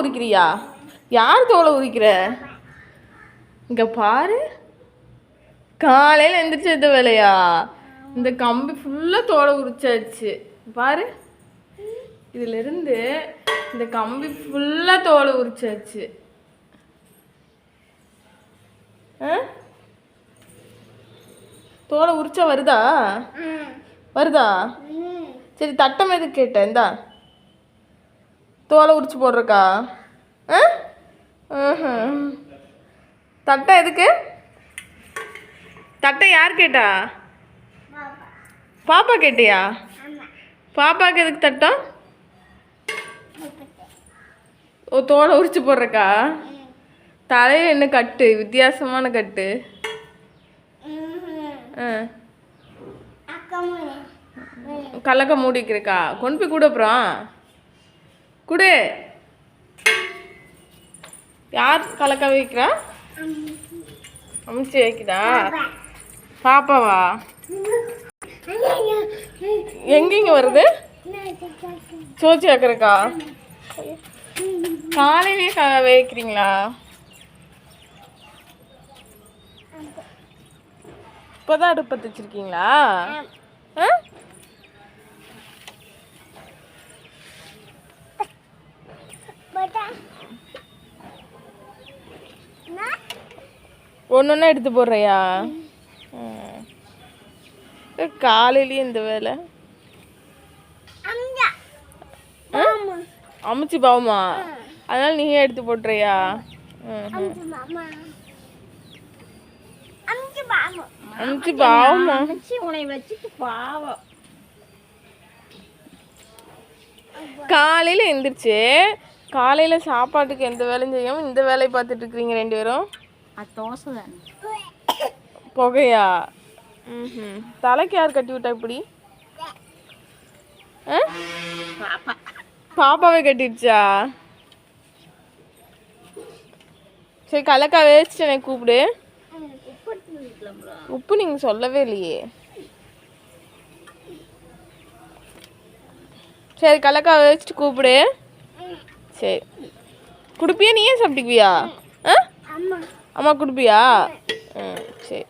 உரிக்கிறியா? யார் தோலை உரிக்கிற? இங்கே பாரு, காலையில் எந்திரிச்சு எந்த வேலையா? இந்த கம்பி ஃபுல்லாக தோலை உரிச்சாச்சு பாரு. இதிலிருந்து இந்த கம்பி ஃபுல்லாக தோலை உரிச்சாச்சு. தோலை உரிச்சா வருதா? வருதா? சரி, தட்டம் எதுக்கு கேட்டேன்? இந்தா தோலை உரிச்சு போடுறக்கா? தட்டை எதுக்கு? தட்டை யார் கேட்டா? பாப்பா கேட்டியா? பாப்பாவுக்கு எதுக்கு தட்டம்? ஓ, தோலை உரிச்சு போடுறக்கா? தலையில் என்ன கட்டு? வித்தியாசமான கட்டு. கலக்க மூடி வைக்கிறக்கா? கொண்டு போய் கூட அப்புறம் குடு. யார் கலக்க வைக்கிறா? அமிச்சு வைக்கிறா? பாப்பாவா? எங்கெங்க வருது? சோச்சி ஆக்குறக்கா? காலையிலே வைக்கிறீங்களா? இப்போதான் அடுப்பத்து வச்சிருக்கீங்களா? ஒன்னொன்னா எடுத்து போடுறியா? காலையிலேயே இந்த வேலை அமிச்சு பாவமா? அதனால நீயே எடுத்து போட்டுறியா? அமிச்சு பாவமா? காலையில் எந்திரிச்சு காலையில் சாப்பாட்டுக்கு எந்த வேலையும் செய்யாமல் இந்த வேலையை பார்த்துட்டு இருக்கிறீங்க ரெண்டு பேரும். தோசை புகையா? தலைக்கு யார் கட்டி விட்டா இப்படி? பாப்பாவே கட்டிடுச்சா? சரி, கலக்கா வேஸ்ட்டு எனக்கு கூப்பிடு. உப்பு நீங்கள் சொல்லவே இல்லையே. சரி, கலக்கா வச்சுட்டு கூப்பிடு. சரி, குடுப்பியா? நீயே சாப்பிட்டுக்குவியா? அம்மா குடுப்பியா? சரி.